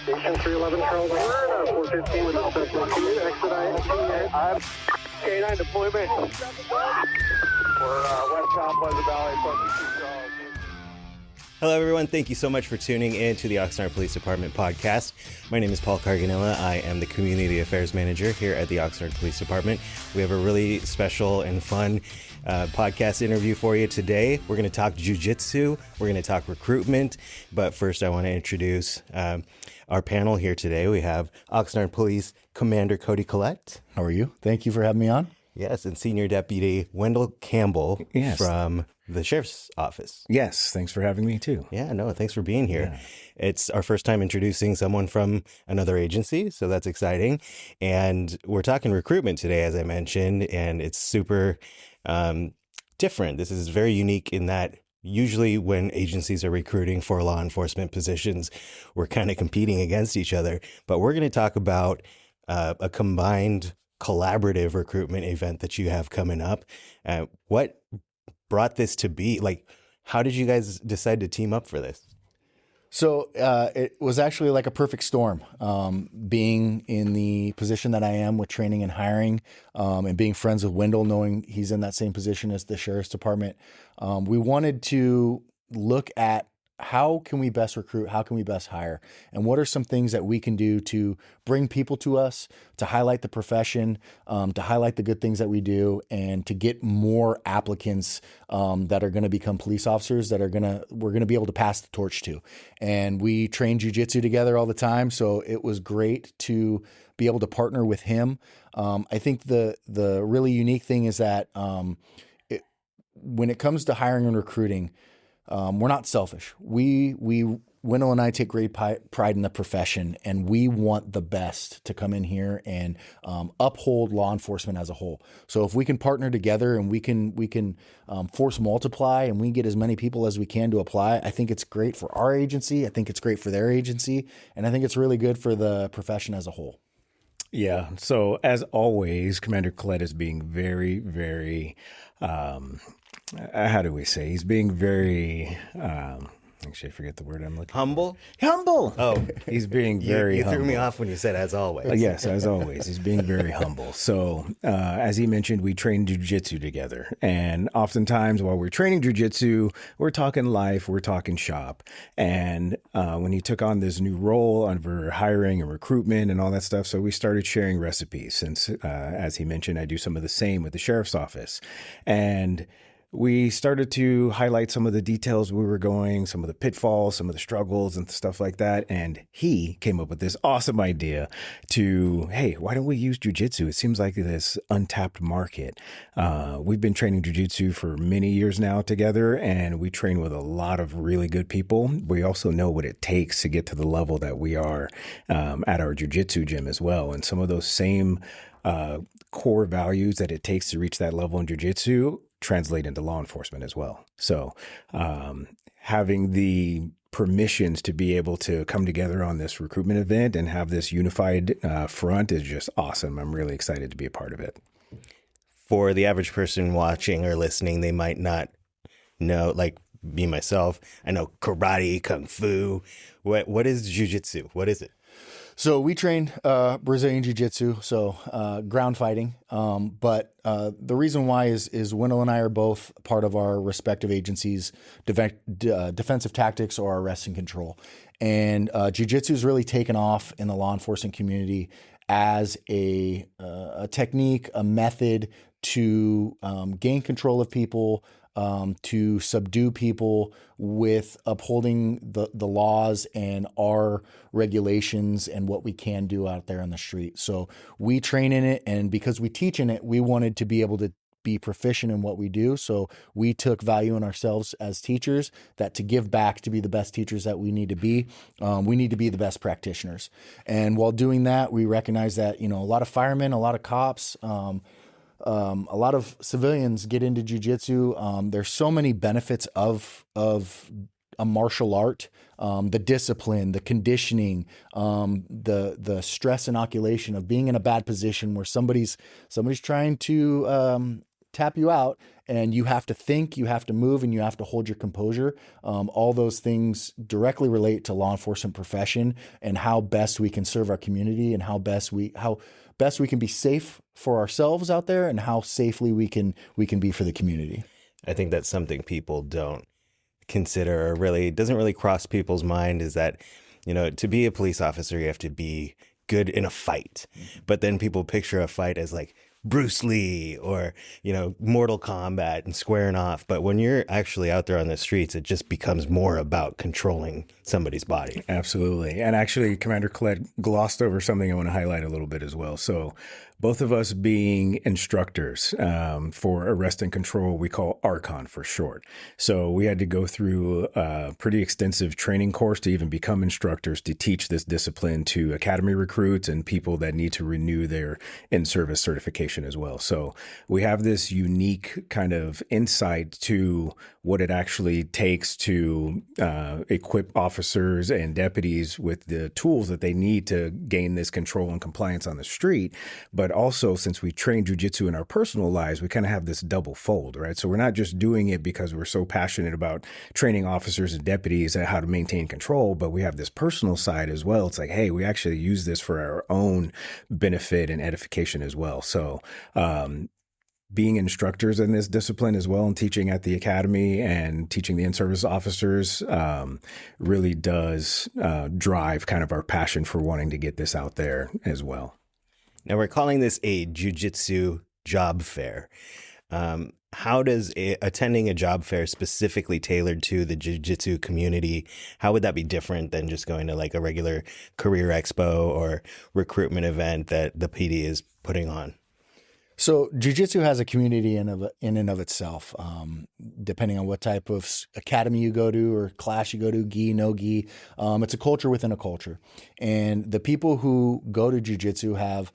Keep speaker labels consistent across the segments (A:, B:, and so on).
A: Station 311 Charles Word, 415 with the substitute, exit I-18. K9 deployment. We're westbound Pleasant Valley, Pleasant Charles.
B: Hello, everyone. Thank you so much for tuning in to the Oxnard Police Department podcast. My name is Paul Carganilla. I am the Community Affairs Manager here at the Oxnard Police Department. We have a really special and fun podcast interview for you today. We're going to talk jiu-jitsu. We're going to talk recruitment. But first, I want to introduce our panel here today. We have Oxnard Police Commander Cody Collet.
C: How are you? Thank you for having me on.
B: Yes, and Senior Deputy Wendell Campbell from the Sheriff's Office.
C: Yes, thanks for having me too.
B: Yeah, no, thanks for being here.
C: Yeah.
B: It's our first time introducing someone from another agency, so that's exciting. And we're talking recruitment today, as I mentioned, and it's super different. This is very unique in that usually when agencies are recruiting for law enforcement positions, we're kind of competing against each other. But we're going to talk about a combined collaborative recruitment event that you have coming up. What brought this to be? Like, how did you guys decide to team up for this?
C: So it was actually like a perfect storm. Being in the position that I am with training and hiring, and being friends with Wendell, knowing he's in that same position as the Sheriff's Department, we wanted to look at how can we best recruit? How can we best hire? And what are some things that we can do to bring people to us, to highlight the profession, to highlight the good things that we do, and to get more applicants that are going to become police officers that we're going to be able to pass the torch to. And we train jiu-jitsu together all the time, so it was great to be able to partner with him. I think the really unique thing is that when it comes to hiring and recruiting, we're not selfish. Wendell and I take great pride in the profession, and we want the best to come in here and uphold law enforcement as a whole. So if we can partner together and we can force multiply and we get as many people as we can to apply, I think it's great for our agency. I think it's great for their agency, and I think it's really good for the profession as a whole.
D: Yeah. So as always, Commander Collet is being very, very, how do we say? He's being very, actually, I forget the word I'm looking
B: Humble?
D: for. Humble.
B: Oh,
D: He's being very
B: you
D: humble.
B: threw me off when you said as always.
D: Yes, as always. He's being very humble. So as he mentioned, we train jiu-jitsu together. And oftentimes while we're training jiu-jitsu, we're talking life, we're talking shop. And when he took on this new role under hiring and recruitment and all that stuff, so we started sharing recipes. Since, as he mentioned, I do some of the same with the Sheriff's Office. And we started to highlight some of the details we were going, some of the pitfalls, some of the struggles and stuff like that. And he came up with this awesome idea to, hey, why don't we use jiu-jitsu? It seems like this untapped market. We've been training jiu-jitsu for many years now together, and we train with a lot of really good people. We also know what it takes to get to the level that we are at our jiu-jitsu gym as well. And some of those same core values that it takes to reach that level in jiu-jitsu translate into law enforcement as well. So having the permissions to be able to come together on this recruitment event and have this unified front is just awesome. I'm really excited to be a part of it.
B: For the average person watching or listening, they might not know, like me, myself, I know karate, kung fu. What is jiu-jitsu? What is it?
C: So we train Brazilian Jiu Jitsu, so ground fighting. But the reason why is Wendell and I are both part of our respective agencies, defensive tactics or arrest and control. And Jiu Jitsu has really taken off in the law enforcement community as a technique, a method to gain control of people, to subdue people with upholding the laws and our regulations and what we can do out there on the street. So we train in it, and because we teach in it, we wanted to be able to be proficient in what we do. So we took value in ourselves as teachers, that to give back, to be the best teachers that we need to be the best practitioners. And while doing that, we recognize that, a lot of firemen, a lot of cops, a lot of civilians get into jiu-jitsu. There's so many benefits of a martial art, the discipline, the conditioning, the stress inoculation of being in a bad position where somebody's trying to tap you out, and you have to think, you have to move, and you have to hold your composure. All those things directly relate to law enforcement profession and how best we can serve our community, and how best we can be safe for ourselves out there, and how safely we can be for the community.
B: I think that's something people don't consider, or really doesn't really cross people's mind, is that, to be a police officer, you have to be good in a fight. But then people picture a fight as like Bruce Lee or, Mortal Kombat and squaring off. But when you're actually out there on the streets, it just becomes more about controlling somebody's body.
D: Absolutely. And actually, Commander Collet glossed over something I want to highlight a little bit as well. So both of us being instructors for arrest and control, we call ARCON for short. So we had to go through a pretty extensive training course to even become instructors to teach this discipline to academy recruits and people that need to renew their in-service certification as well. So we have this unique kind of insight to what it actually takes to equip officers and deputies with the tools that they need to gain this control and compliance on the street. But also, since we train jiu-jitsu in our personal lives, we kind of have this double fold, right? So we're not just doing it because we're so passionate about training officers and deputies at how to maintain control, but we have this personal side as well. It's like, hey, we actually use this for our own benefit and edification as well. So being instructors in this discipline as well, and teaching at the academy and teaching the in-service officers really does drive kind of our passion for wanting to get this out there as well.
B: Now, we're calling this a jiu-jitsu job fair. How does attending a job fair specifically tailored to the jiu-jitsu community, how would that be different than just going to like a regular career expo or recruitment event that the PD is putting on?
C: So jiu-jitsu has a community in and of itself, depending on what type of academy you go to or class you go to, gi, no gi. It's a culture within a culture. And the people who go to jiu-jitsu have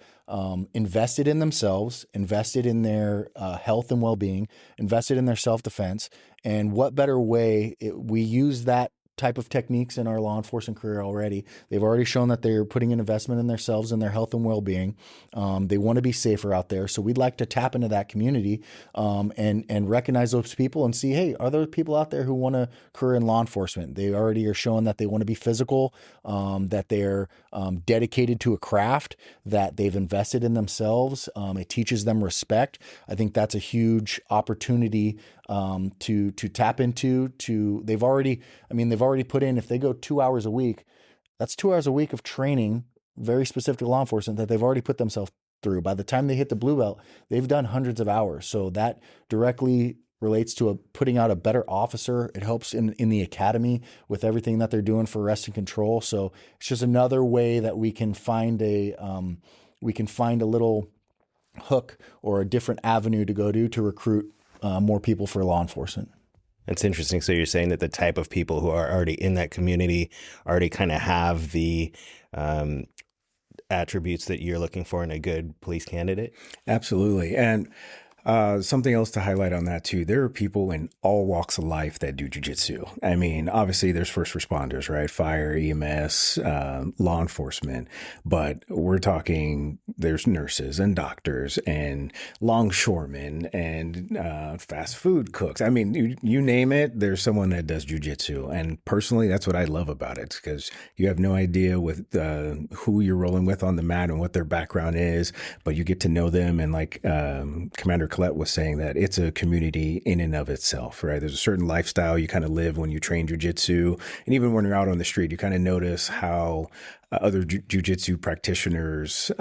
C: invested in themselves, invested in their health and well-being, invested in their self-defense. And what better way, we use that type of techniques in our law enforcement career already. They've already shown that they're putting an investment in themselves and their health and well-being. They want to be safer out there. So we'd like to tap into that community and recognize those people and see, hey, are there people out there who want a career in law enforcement? They already are showing that they want to be physical, that they're dedicated to a craft, that they've invested in themselves. It teaches them respect. I think that's a huge opportunity to tap into. They've already put in, if they go 2 hours a week, that's 2 hours a week of training, very specific to law enforcement, that they've already put themselves through. By the time they hit the blue belt, they've done hundreds of hours. So that directly relates to putting out a better officer. It helps in the academy with everything that they're doing for arrest and control. So it's just another way that we can find a little hook or a different avenue to go to recruit more people for law enforcement.
B: That's interesting. So you're saying that the type of people who are already in that community already kind of have the attributes that you're looking for in a good police candidate?
D: Absolutely. And something else to highlight on that too, there are people in all walks of life that do jiu-jitsu. I mean, obviously there's first responders, right? Fire, EMS, law enforcement, but we're talking there's nurses and doctors and longshoremen and fast food cooks. I mean, you name it, there's someone that does jiu-jitsu. And personally, that's what I love about it, because you have no idea with who you're rolling with on the mat and what their background is, but you get to know them. And like Commander Collet was saying, that it's a community in and of itself, right? There's a certain lifestyle you kind of live when you train jiu-jitsu. And even when you're out on the street, you kind of notice how other jiu-jitsu practitioners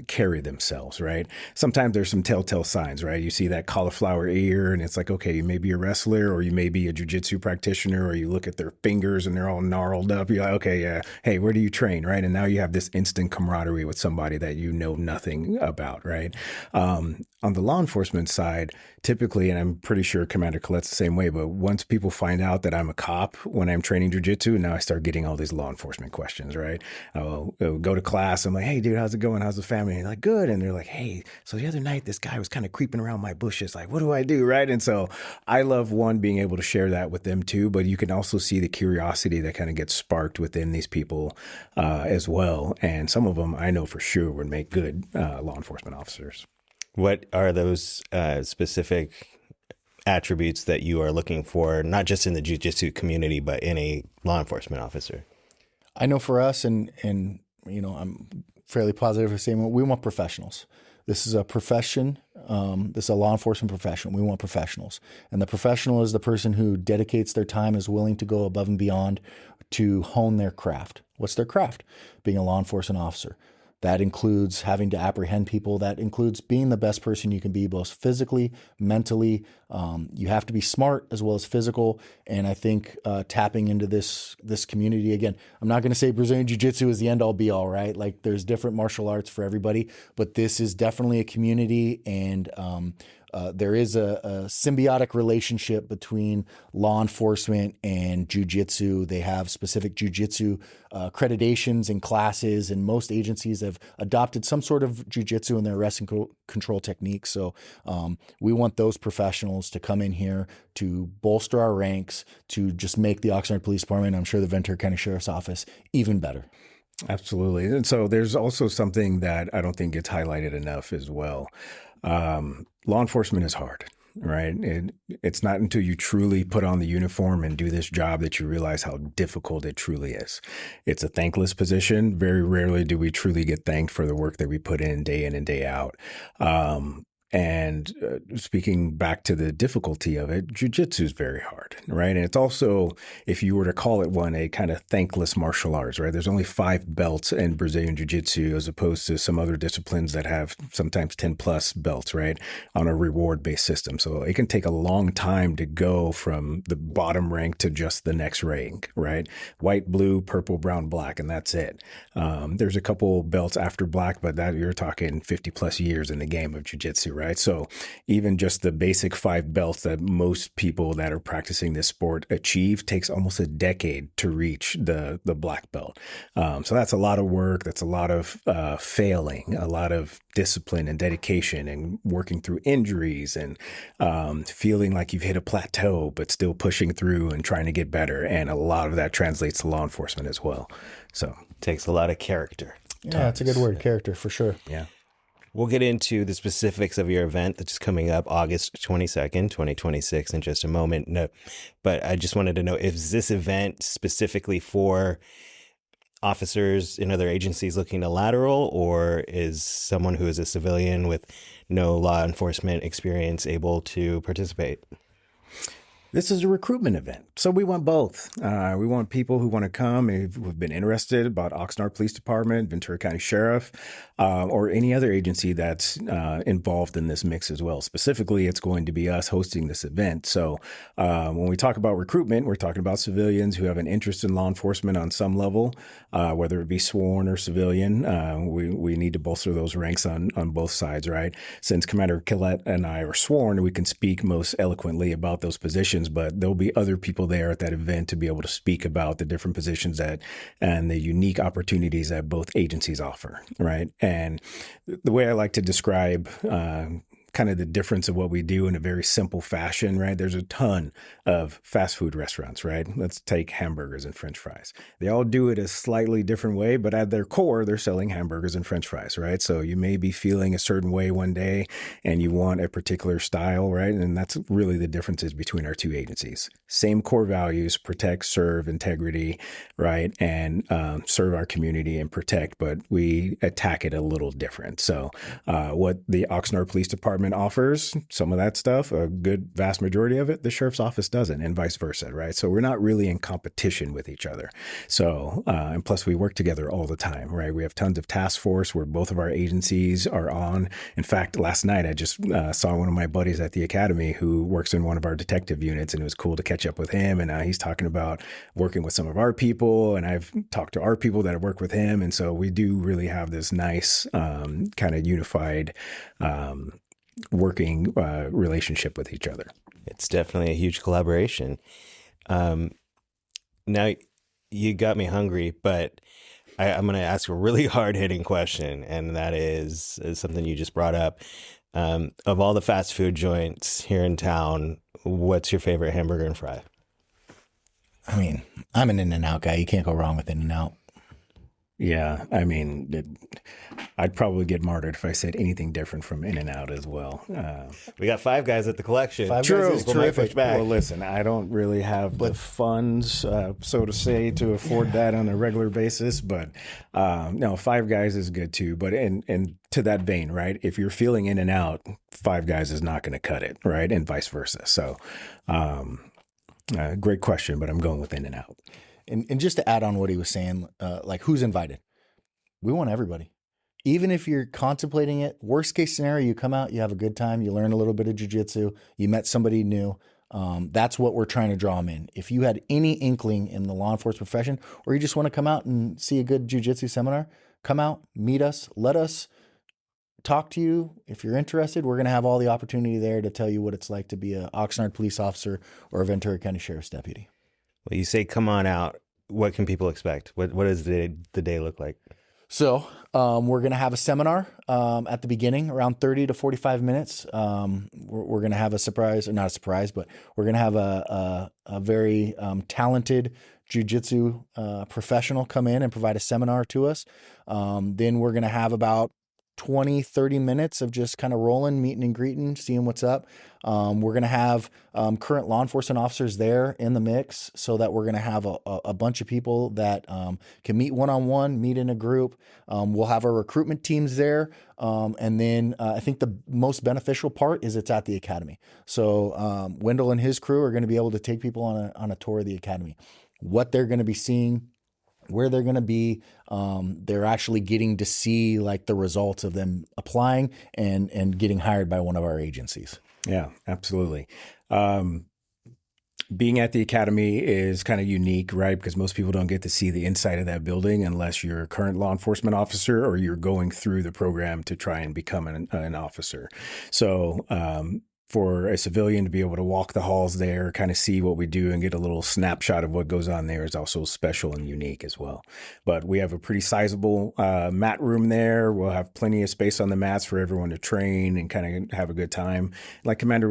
D: carry themselves, right? Sometimes there's some telltale signs, right? You see that cauliflower ear and it's like, okay, you may be a wrestler or you may be a jiu-jitsu practitioner, or you look at their fingers and they're all gnarled up. You're like, okay, yeah. Hey, where do you train? Right. And now you have this instant camaraderie with somebody that you know nothing about, right? On the law enforcement side, typically, and I'm pretty sure Commander Collet's the same way, but once people find out that I'm a cop when I'm training jiu-jitsu, now I start getting all these law enforcement questions, right? I'll go to class. I'm like, hey, dude, how's it going? How's the family? And they're like, good. And they're like, hey, so the other night, this guy was kind of creeping around my bushes. Like, what do I do? Right. And so I love, one, being able to share that with them too, but you can also see the curiosity that kind of gets sparked within these people as well. And some of them I know for sure would make good law enforcement officers.
B: What are those specific attributes that you are looking for, not just in the jiu-jitsu community, but in a law enforcement officer?
C: I know for us, and I'm fairly positive for saying we want professionals. This is a profession. This is a law enforcement profession. We want professionals. And the professional is the person who dedicates their time, is willing to go above and beyond to hone their craft. What's their craft? Being a law enforcement officer. That includes having to apprehend people. That includes being the best person you can be, both physically, mentally. You have to be smart as well as physical. And I think tapping into this community, again, I'm not going to say Brazilian Jiu Jitsu is the end all be all, right? Like there's different martial arts for everybody, but this is definitely a community, and there is a symbiotic relationship between law enforcement and jiu-jitsu. They have specific jiu-jitsu accreditations and classes, and most agencies have adopted some sort of jiu-jitsu in their arrest and control techniques. So we want those professionals to come in here to bolster our ranks, to just make the Oxnard Police Department, I'm sure the Ventura County Sheriff's Office, even better.
D: Absolutely. And so there's also something that I don't think gets highlighted enough as well. Law enforcement is hard, right? It's not until you truly put on the uniform and do this job that you realize how difficult it truly is. It's a thankless position. Very rarely do we truly get thanked for the work that we put in and day out. And speaking back to the difficulty of it, jiu-jitsu is very hard, right? And it's also, if you were to call it one, a kind of thankless martial arts, right? There's only 5 belts in Brazilian jiu-jitsu as opposed to some other disciplines that have sometimes 10 plus belts, right? On a reward-based system. So it can take a long time to go from the bottom rank to just the next rank, right? White, blue, purple, brown, black, and that's it. There's a couple belts after black, but that you're talking 50 plus years in the game of jiu-jitsu, right? So even just the basic 5 belts that most people that are practicing this sport achieve takes almost a decade to reach the black belt. So that's a lot of work. That's a lot of failing, a lot of discipline and dedication, and working through injuries, and feeling like you've hit a plateau, but still pushing through and trying to get better. And a lot of that translates to law enforcement as well. So
B: it takes a lot of character.
C: Yeah, that's a good word, character, for sure.
D: Yeah.
B: We'll get into the specifics of your event that's coming up August 22nd, 2026 in just a moment. No, but I just wanted to know, is this event specifically for officers in other agencies looking to lateral, or is someone who is a civilian with no law enforcement experience able to participate?
D: This is a recruitment event, so we want both. We want people who want to come and who've been interested about Oxnard Police Department, Ventura County Sheriff, or any other agency that's involved in this mix as well. Specifically, it's going to be us hosting this event. So when we talk about recruitment, we're talking about civilians who have an interest in law enforcement on some level, whether it be sworn or civilian. We need to bolster those ranks on both sides, right? Since Commander Collet and I are sworn, we can speak most eloquently about those positions, but there'll be other people there at that event to be able to speak about the different positions that and the unique opportunities that both agencies offer, right? And the way I like to describe kind of the difference of what we do in a very simple fashion, right? There's a ton of fast food restaurants, right? Let's take hamburgers and French fries. They all do it a slightly different way, but at their core, they're selling hamburgers and French fries, right? So you may be feeling a certain way one day and you want a particular style, right? And that's really the differences between our two agencies. Same core values: protect, serve, integrity, right? And serve our community and protect, but we attack it a little different. So what the Oxnard Police Department offers, some of that stuff, a good vast majority of it, the sheriff's office doesn't, and vice versa, right? So we're not really in competition with each other. So, and plus we work together all the time, right? We have tons of task force where both of our agencies are on. In fact, last night I just saw one of my buddies at the academy who works in one of our detective units, and it was cool to catch up with him. And he's talking about working with some of our people, and I've talked to our people that have worked with him. And so we do really have this nice kind of unified working relationship with each other.
B: It's definitely a huge collaboration. Now, you got me hungry, but I'm going to ask a really hard-hitting question, and that is something you just brought up. Of all the fast food joints here in town, what's your favorite hamburger and fry?
C: I mean, I'm an In-N-Out guy. You can't go wrong with In-N-Out.
D: Yeah, I mean, I'd probably get martyred if I said anything different from In and Out as well.
B: We got 5 guys at the collection.
C: Five
D: True,
C: Guys is
B: People might push
C: terrific.
B: back.
D: Well, listen, I don't really have the funds, so to say, to afford that on a regular basis. But no, Five Guys is good too. But and to that vein, right? If you're feeling In and Out, Five Guys is not going to cut it, right? And vice versa. So, great question, but I'm going with In and Out.
C: And just to add on what he was saying, like who's invited? We want everybody. Even if you're contemplating it, worst case scenario, you come out, you have a good time, you learn a little bit of jiu-jitsu, you met somebody new. That's what we're trying to draw them in. If you had any inkling in the law enforcement profession, or you just want to come out and see a good jiu-jitsu seminar, come out, meet us, let us talk to you. If you're interested, we're going to have all the opportunity there to tell you what it's like to be a Oxnard police officer or a Ventura County Sheriff's deputy.
B: Well, you say come on out. What can people expect? What does the day look like?
C: So we're going to have a seminar at the beginning, around 30 to 45 minutes. We're going to have a surprise, or not a surprise, but we're going to have a very talented jiu-jitsu professional come in and provide a seminar to us. Then we're going to have about 20, 30 minutes of just kind of rolling, meeting and greeting, seeing what's up. We're going to have current law enforcement officers there in the mix so that we're going to have a bunch of people that can meet one-on-one, meet in a group. We'll have our recruitment teams there. And then I think the most beneficial part is it's at the academy. So Wendell and his crew are going to be able to take people on a tour of the academy, what they're going to be seeing, where they're going to be. They're actually getting to see like the results of them applying and getting hired by one of our agencies.
D: Yeah, absolutely. Being at the academy is kind of unique, right? Because most people don't get to see the inside of that building unless you're a current law enforcement officer or you're going through the program to try and become an officer. So, for a civilian to be able to walk the halls there, kind of see what we do and get a little snapshot of what goes on there is also special and unique as well. But we have a pretty sizable mat room there. We'll have plenty of space on the mats for everyone to train and kind of have a good time. Like Commander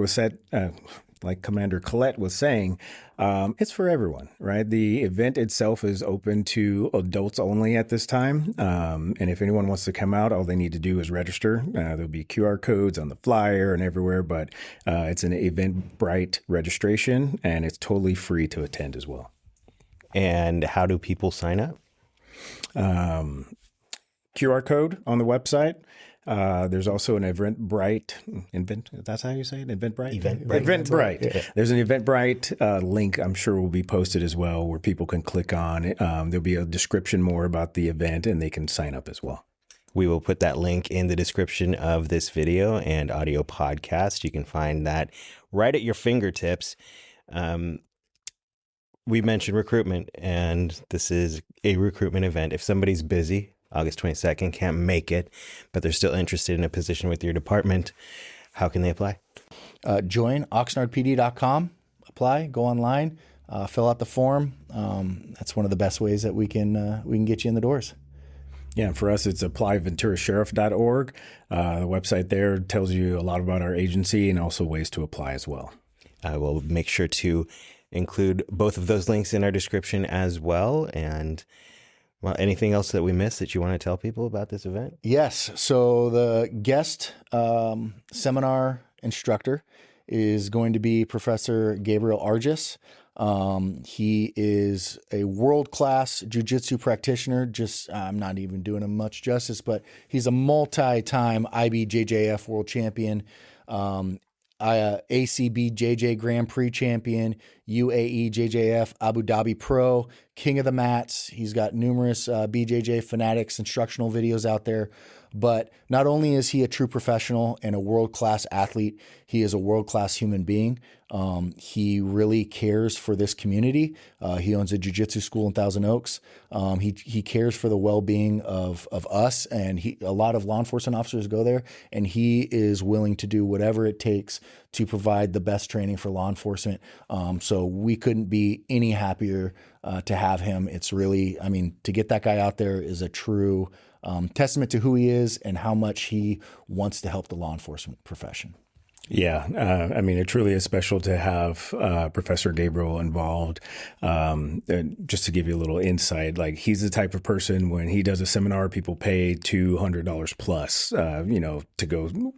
D: Collet was saying, it's for everyone, right? The event itself is open to adults only at this time. And if anyone wants to come out, all they need to do is register. There'll be QR codes on the flyer and everywhere, but it's an Eventbrite registration and it's totally free to attend as well.
B: And how do people sign up?
D: QR code on the website. There's also an Eventbrite. That's how you say it? Eventbrite? Eventbrite. Yeah. There's an Eventbrite link I'm sure will be posted as well where people can click on it. There'll be a description more about the event and they can sign up as well.
B: We will put that link in the description of this video and audio podcast. You can find that right at your fingertips. We mentioned recruitment, and this is a recruitment event. If somebody's busy, August 22nd, can't make it, but they're still interested in a position with your department, how can they apply?
C: Join oxnardpd.com, apply, go online, fill out the form. That's one of the best ways that we can get you in the doors.
D: Yeah, for us, it's applyventurasheriff.org. The website there tells you a lot about our agency and also ways to apply as well.
B: I will make sure to include both of those links in our description as well. And well, anything else that we missed that you want to tell people about this event?
C: Yes. So the guest seminar instructor is going to be Professor Gabriel Argis. He is a world-class jiu-jitsu practitioner. I'm not even doing him much justice, but he's a multi-time IBJJF world champion, ACBJJ Grand Prix champion, UAE JJF Abu Dhabi Pro, King of the Mats. He's got numerous BJJ Fanatics instructional videos out there. But not only is he a true professional and a world-class athlete, he is a world-class human being. He really cares for this community. He owns a jiu-jitsu school in Thousand Oaks. He cares for the well-being of us, and a lot of law enforcement officers go there, and he is willing to do whatever it takes to provide the best training for law enforcement. So we couldn't be any happier to have him. It's really, to get that guy out there is a true testament to who he is and how much he wants to help the law enforcement profession.
D: Yeah, I mean, it truly is special to have Professor Gabriel involved. And just to give you a little insight, like he's the type of person when he does a seminar, people pay $200 plus, to go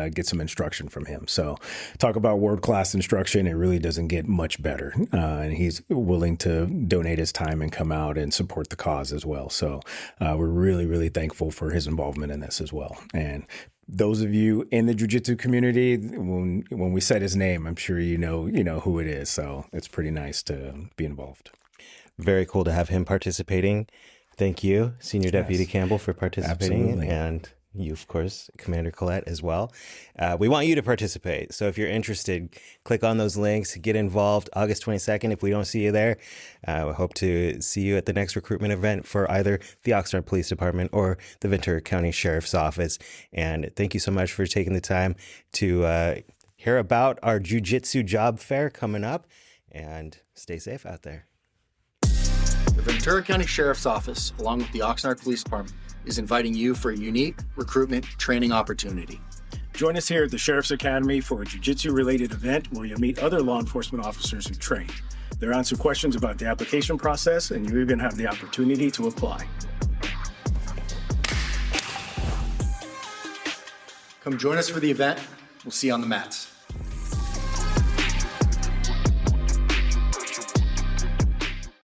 D: get some instruction from him. So talk about world-class instruction. It really doesn't get much better. And he's willing to donate his time and come out and support the cause as well. So we're really, really thankful for his involvement in this as well. And those of you in the jiu-jitsu community, when we said his name, I'm sure you know who it is. So it's pretty nice to be involved.
B: Very cool to have him participating. Thank you, Senior Deputy Campbell, for participating.
D: Absolutely.
B: And you, of course, Commander Collet as well. We want you to participate. So if you're interested, click on those links, get involved. August 22nd, if we don't see you there, we hope to see you at the next recruitment event for either the Oxnard Police Department or the Ventura County Sheriff's Office. And thank you so much for taking the time to hear about our jiu-jitsu job fair coming up, and stay safe out there.
C: The Ventura County Sheriff's Office, along with the Oxnard Police Department, is inviting you for a unique recruitment training opportunity.
E: Join us here at the Sheriff's Academy for a jiu-jitsu related event where you'll meet other law enforcement officers who train. They'll answer questions about the application process, and you even have the opportunity to apply.
C: Come join us for the event. We'll see you on the mats.